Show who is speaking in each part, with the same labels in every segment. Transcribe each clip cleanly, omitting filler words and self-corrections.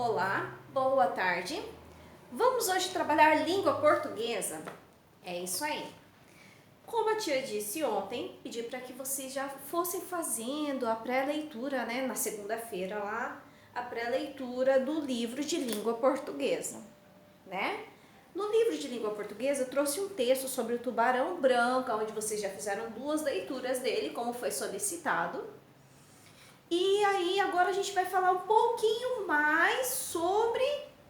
Speaker 1: Olá, boa tarde. Vamos hoje trabalhar língua portuguesa? É isso aí. Como a tia disse ontem, pedi para que vocês já fossem fazendo a pré-leitura, né, na segunda-feira lá, a pré-leitura do livro de língua portuguesa, né? No livro de língua portuguesa, eu trouxe um texto sobre o tubarão branco, onde vocês já fizeram 2 leituras dele, como foi solicitado. E aí, agora a gente vai falar um pouquinho mais sobre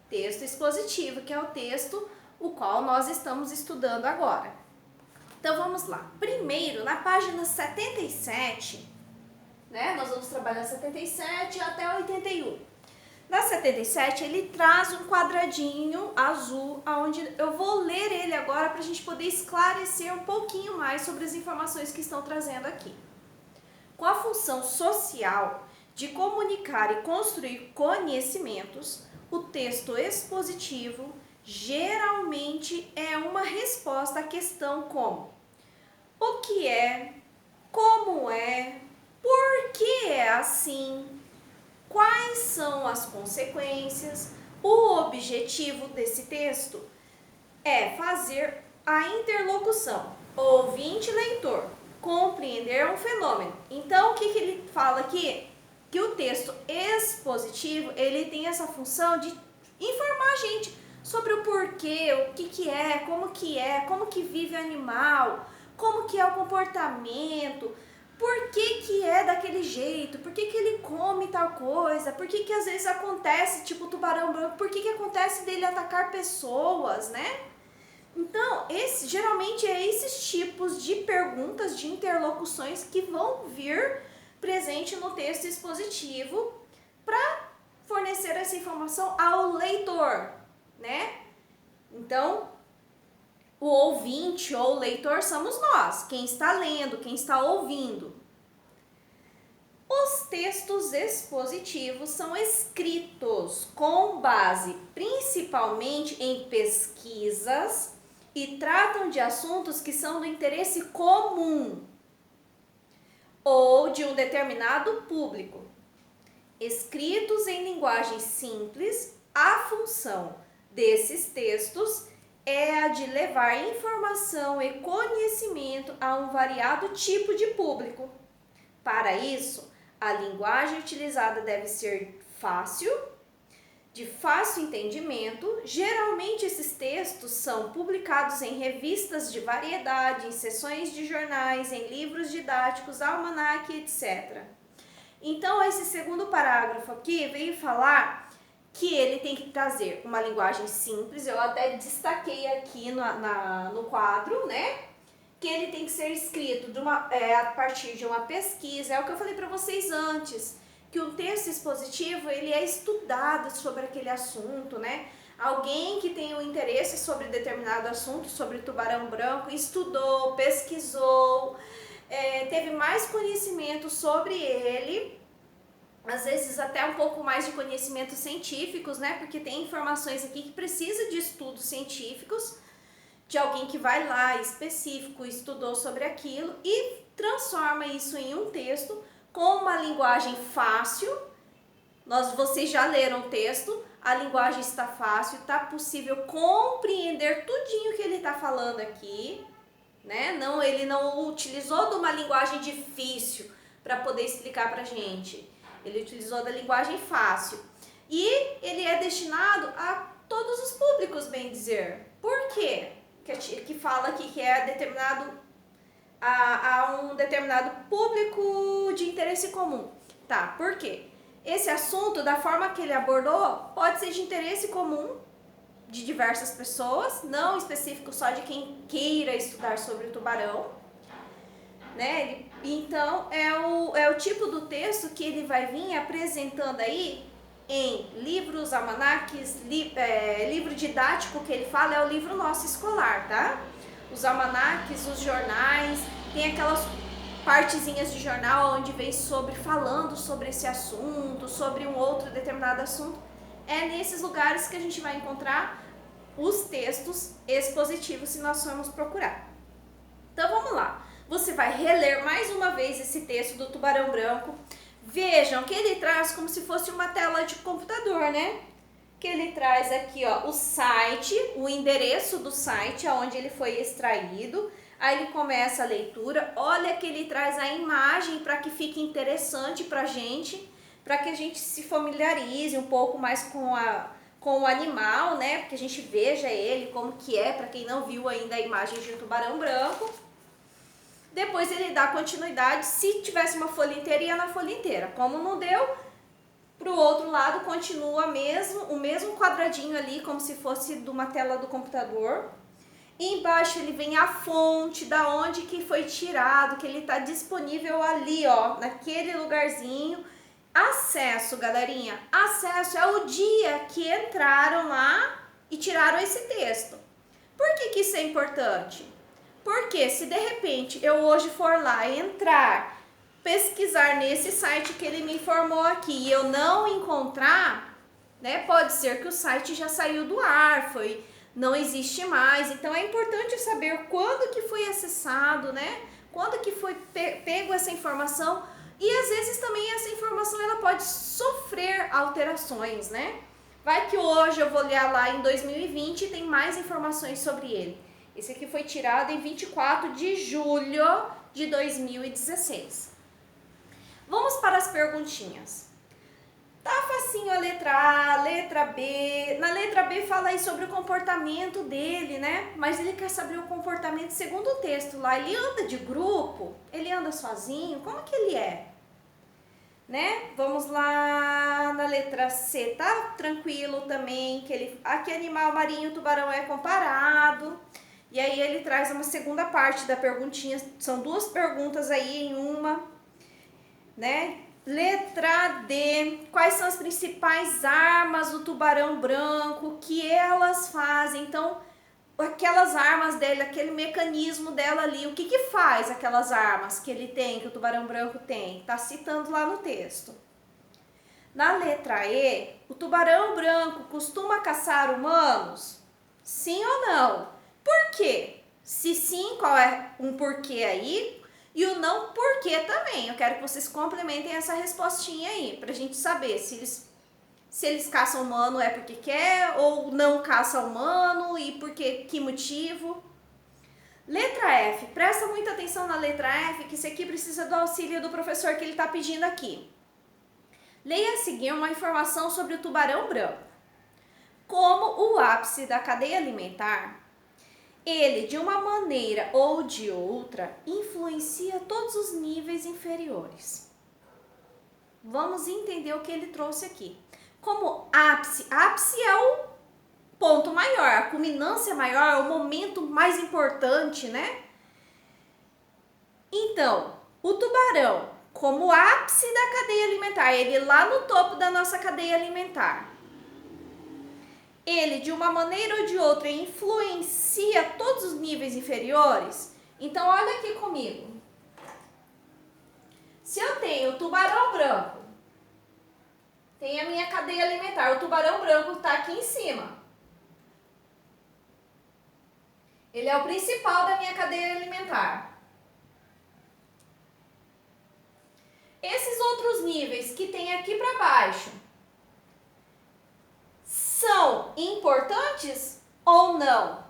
Speaker 1: texto expositivo, que é o texto o qual nós estamos estudando agora. Então, vamos lá. Primeiro, na página 77, né? Nós vamos trabalhar 77 até 81. Na 77, ele traz um quadradinho azul, onde eu vou ler ele agora para a gente poder esclarecer um pouquinho mais sobre as informações que estão trazendo aqui. Com a função social de comunicar e construir conhecimentos, o texto expositivo geralmente é uma resposta à questão como: o que é, como é, por que é assim, quais são as consequências. O objetivo desse texto é fazer a interlocução ouvinte-leitor, compreender um fenômeno. Então, o que ele fala aqui? Que o texto expositivo, ele tem essa função de informar a gente sobre o porquê, o que é, como que vive o animal, como que é o comportamento, por que é daquele jeito, por que ele come tal coisa, por que às vezes acontece, tipo o tubarão branco, por que acontece dele atacar pessoas, né? Então, geralmente é esses tipos de perguntas, de interlocuções que vão vir presente no texto expositivo para fornecer essa informação ao leitor, né? Então, o ouvinte ou o leitor somos nós, quem está lendo, quem está ouvindo. Os textos expositivos são escritos com base principalmente em pesquisas e tratam de assuntos que são do interesse comum ou de um determinado público. Escritos em linguagem simples, a função desses textos é a de levar informação e conhecimento a um variado tipo de público. Para isso, a linguagem utilizada deve ser fácil, de fácil entendimento. Geralmente esses textos são publicados em revistas de variedade, em seções de jornais, em livros didáticos, almanaque, etc. Então, esse segundo parágrafo aqui veio falar que ele tem que trazer uma linguagem simples. Eu até destaquei aqui no quadro, né? Que ele tem que ser escrito a partir de uma pesquisa. É o que eu falei para vocês antes, que o texto expositivo, ele é estudado sobre aquele assunto, né? Alguém que tem um interesse sobre determinado assunto, sobre tubarão branco, estudou, pesquisou, teve mais conhecimento sobre ele, às vezes até um pouco mais de conhecimentos científicos, né? Porque tem informações aqui que precisam de estudos científicos, de alguém que vai lá, específico, estudou sobre aquilo e transforma isso em um texto com uma linguagem fácil. Vocês já leram o texto, a linguagem está fácil, está possível compreender tudinho que ele está falando aqui, né? Ele não utilizou de uma linguagem difícil para poder explicar para a gente. Ele utilizou da linguagem fácil. E ele é destinado a todos os públicos, bem dizer. Por quê? Que fala aqui que é determinado a um determinado público de interesse comum. Tá, por quê? Esse assunto, da forma que ele abordou, pode ser de interesse comum de diversas pessoas, não específico só de quem queira estudar sobre o tubarão, né? Então, é o tipo do texto que ele vai vir apresentando aí em livros, almanaques, livro didático que ele fala é o livro nosso escolar, tá? Os almanaques, os jornais, tem aquelas partezinhas de jornal onde vem falando sobre esse assunto, sobre um outro determinado assunto. É nesses lugares que a gente vai encontrar os textos expositivos se nós formos procurar. Então vamos lá. Você vai reler mais uma vez esse texto do tubarão branco. Vejam que ele traz como se fosse uma tela de computador, né? que ele traz aqui, ó, o site, o endereço do site aonde ele foi extraído. Aí ele começa a leitura. Olha que ele traz a imagem para que fique interessante para que a gente se familiarize um pouco mais com o animal, né? Porque a gente veja ele como que é, para quem não viu ainda a imagem de um tubarão branco. Depois ele dá continuidade. Se tivesse uma folha inteira, ia na folha inteira. Como não deu, pro outro lado continua o mesmo quadradinho ali, como se fosse de uma tela do computador. E embaixo ele vem a fonte, da onde que foi tirado, que ele tá disponível ali, ó, naquele lugarzinho. Acesso, galerinha. Acesso é o dia que entraram lá e tiraram esse texto. Por que que isso é importante? Porque se de repente eu hoje for lá entrar, pesquisar nesse site que ele me informou aqui e eu não encontrar, né, pode ser que o site já saiu do ar, não existe mais. Então é importante saber quando que foi acessado, né? Quando que foi pego essa informação, e às vezes também essa informação ela pode sofrer alterações, né? Vai que hoje eu vou olhar lá em 2020 e tem mais informações sobre ele. Esse aqui foi tirado em 24 de julho de 2016. Vamos para as perguntinhas. Tá facinho a letra A, letra B. Na letra B fala aí sobre o comportamento dele, né? Mas ele quer saber o comportamento segundo o texto lá. Ele anda de grupo? Ele anda sozinho? Como que ele é? Né? Vamos lá na letra C, tá tranquilo também, a que animal marinho o tubarão é comparado. E aí ele traz uma segunda parte da perguntinha, são duas perguntas aí em uma, né? Letra D, quais são as principais armas do tubarão branco, o que elas fazem? Então, aquelas armas dele, aquele mecanismo dela ali, o que que faz aquelas armas que ele tem, que o tubarão branco tem? Tá citando lá no texto. Na letra E, o tubarão branco costuma caçar humanos? Sim ou não? Por quê? Se sim, qual é um porquê aí? E o não porquê também. Eu quero que vocês complementem essa respostinha aí, pra gente saber se eles caçam humano é porque quer ou não caça humano e por que motivo. Letra F, presta muita atenção na letra F, que isso aqui precisa do auxílio do professor que ele está pedindo aqui. Leia a seguir uma informação sobre o tubarão branco. Como o ápice da cadeia alimentar, ele, de uma maneira ou de outra, influencia todos os níveis inferiores. Vamos entender o que ele trouxe aqui. Como ápice é o ponto maior, a culminância maior, o momento mais importante, né? Então, o tubarão, como ápice da cadeia alimentar, ele lá no topo da nossa cadeia alimentar, ele de uma maneira ou de outra influencia todos os níveis inferiores. Então, olha aqui comigo. Se eu tenho o tubarão branco, tem a minha cadeia alimentar, o tubarão branco está aqui em cima. Ele é o principal da minha cadeia alimentar. Esses outros níveis que tem aqui para baixo são importantes ou não?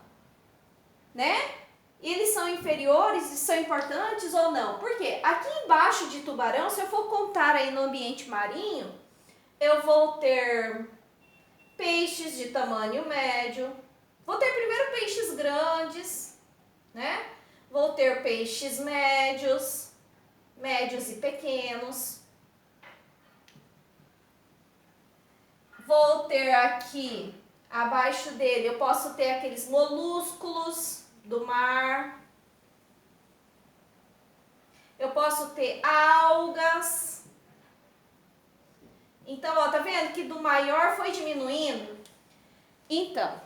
Speaker 1: Né? Eles são inferiores e são importantes ou não? Porque aqui embaixo de tubarão, se eu for contar aí no ambiente marinho, eu vou ter peixes de tamanho médio. Vou ter primeiro peixes grandes, né? Vou ter peixes médios e pequenos. Vou ter aqui, abaixo dele, eu posso ter aqueles molúsculos do mar. Eu posso ter algas. Então, ó, tá vendo que do maior foi diminuindo? Então,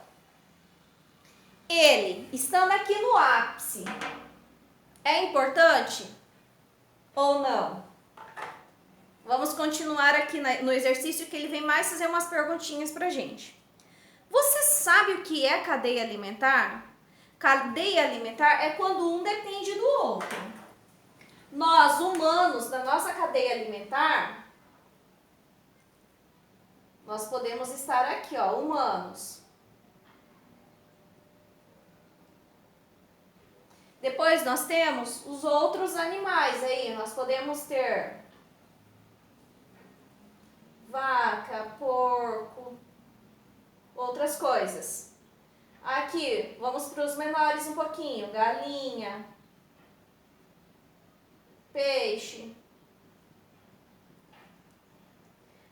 Speaker 1: ele, estando aqui no ápice, é importante ou não? Vamos continuar aqui no exercício que ele vem mais fazer umas perguntinhas pra gente. Você sabe o que é cadeia alimentar? Cadeia alimentar é quando um depende do outro. Nós, humanos, da nossa cadeia alimentar, nós podemos estar aqui, ó, humanos. Depois nós temos os outros animais aí, nós podemos ter vaca, porco, outras coisas. Aqui, vamos para os menores um pouquinho, galinha, peixe.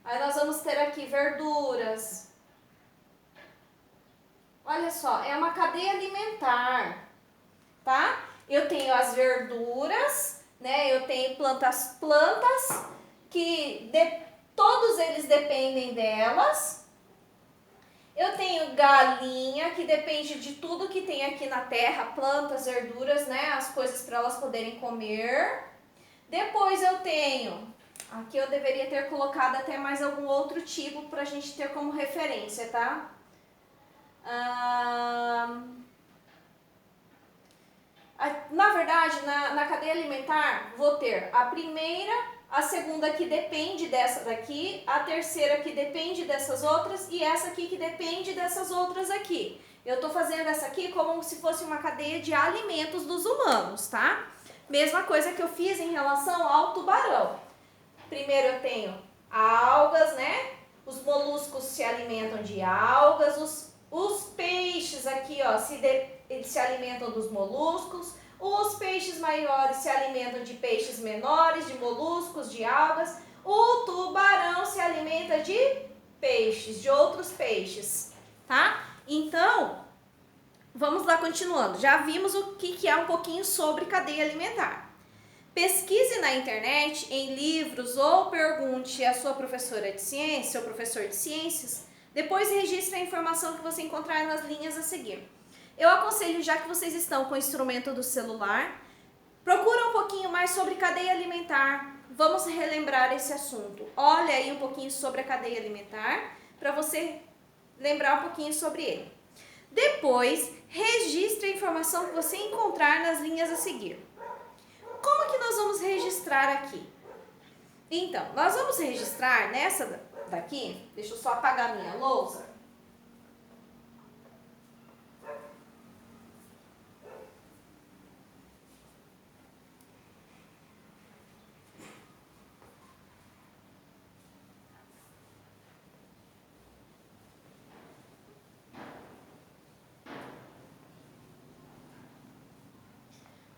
Speaker 1: Aí nós vamos ter aqui verduras. Olha só, é uma cadeia alimentar, tá? Eu tenho as verduras, né? Eu tenho plantas que todos eles dependem delas. Eu tenho galinha, que depende de tudo que tem aqui na terra, plantas, verduras, né? As coisas para elas poderem comer. Depois eu tenho, aqui eu deveria ter colocado até mais algum outro tipo para a gente ter como referência, tá? Na verdade, na cadeia alimentar, vou ter a primeira, a segunda que depende dessa daqui, a terceira que depende dessas outras e essa aqui que depende dessas outras aqui. Eu tô fazendo essa aqui como se fosse uma cadeia de alimentos dos humanos, tá? Mesma coisa que eu fiz em relação ao tubarão. Primeiro eu tenho algas, né? Os moluscos se alimentam de algas, os peixes aqui, ó, eles se alimentam dos moluscos. Os peixes maiores se alimentam de peixes menores, de moluscos, de algas. O tubarão se alimenta de peixes, de outros peixes, tá? Então, vamos lá continuando. Já vimos o que é um pouquinho sobre cadeia alimentar. Pesquise na internet, em livros ou pergunte à sua professora de ciência ou professor de ciências. Depois registre a informação que você encontrar nas linhas a seguir. Eu aconselho, já que vocês estão com o instrumento do celular, procura um pouquinho mais sobre cadeia alimentar. Vamos relembrar esse assunto. Olha aí um pouquinho sobre a cadeia alimentar para você lembrar um pouquinho sobre ele. Depois, registre a informação que você encontrar nas linhas a seguir. Como que nós vamos registrar aqui? Então, nós vamos registrar nessa daqui, deixa eu só apagar a minha lousa.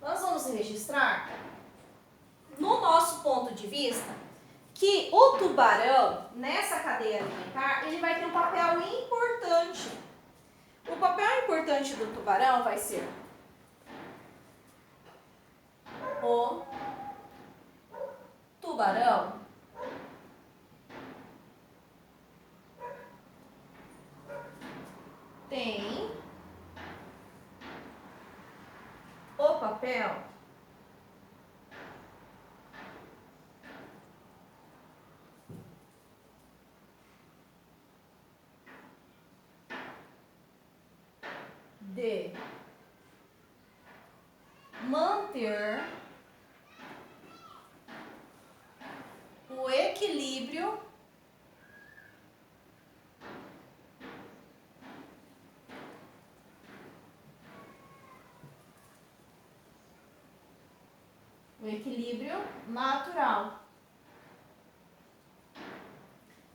Speaker 1: Nós vamos registrar, no nosso ponto de vista, que o tubarão, nessa cadeia alimentar, ele vai ter um papel importante. O papel importante do tubarão vai ser o tubarão tem o papel de manter o equilíbrio natural.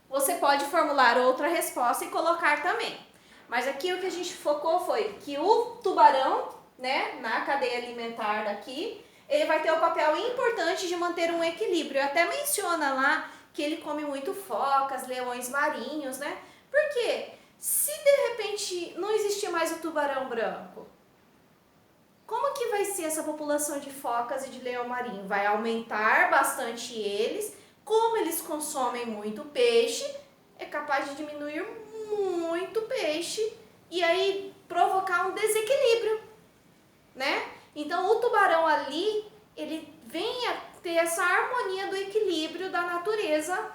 Speaker 1: Você pode formular outra resposta e colocar também. Mas aqui o que a gente focou foi que o tubarão, né, na cadeia alimentar daqui, ele vai ter o papel importante de manter um equilíbrio. Até menciona lá que ele come muito focas, leões marinhos, né? Porque se de repente não existir mais o tubarão branco, como que vai ser essa população de focas e de leão marinho? Vai aumentar bastante eles. Como eles consomem muito peixe, é capaz de diminuir muito peixe e aí provocar um desequilíbrio, né? Então o tubarão ali, ele vem a ter essa harmonia do equilíbrio da natureza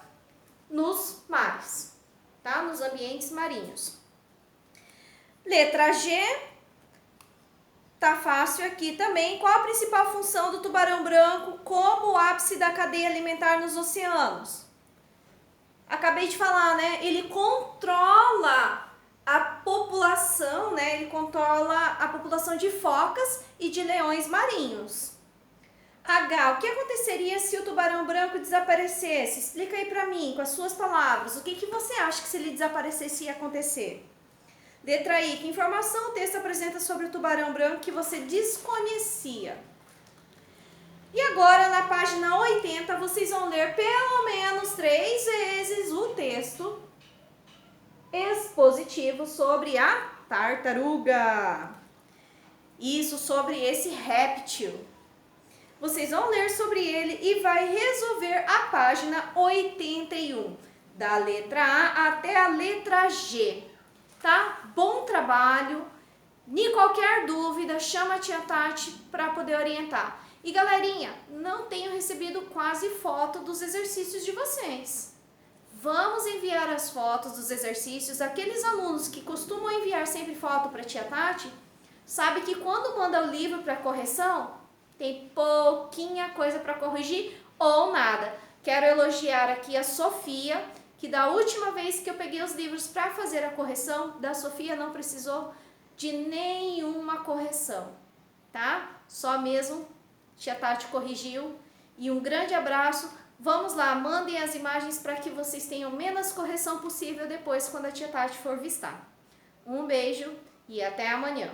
Speaker 1: nos mares, tá? Nos ambientes marinhos. Letra G, tá fácil aqui também. Qual a principal função do tubarão branco como o ápice da cadeia alimentar nos oceanos? Acabei de falar, né? Ele população de focas e de leões marinhos. H, o que aconteceria se o tubarão branco desaparecesse? Explica aí pra mim, com as suas palavras, o que você acha que se ele desaparecesse ia acontecer? Letra I, que informação o texto apresenta sobre o tubarão branco que você desconhecia? E agora, na página 80, vocês vão ler pelo menos 3 vezes o texto expositivo sobre a tartaruga. Isso, sobre esse réptil. Vocês vão ler sobre ele e vai resolver a página 81, da letra A até a letra G, tá? Bom trabalho. Em qualquer dúvida, chama a tia Tati para poder orientar. E galerinha, não tenho recebido quase foto dos exercícios de vocês. Vamos enviar as fotos dos exercícios. Aqueles alunos que costumam enviar sempre foto para a tia Tati, sabe que quando manda o livro para correção, tem pouquinha coisa para corrigir ou nada. Quero elogiar aqui a Sofia, que da última vez que eu peguei os livros para fazer a correção, da Sofia não precisou de nenhuma correção, tá? Só mesmo tia Tati corrigiu. E um grande abraço. Vamos lá, mandem as imagens para que vocês tenham menos correção possível depois quando a tia Tati for vistar. Um beijo e até amanhã.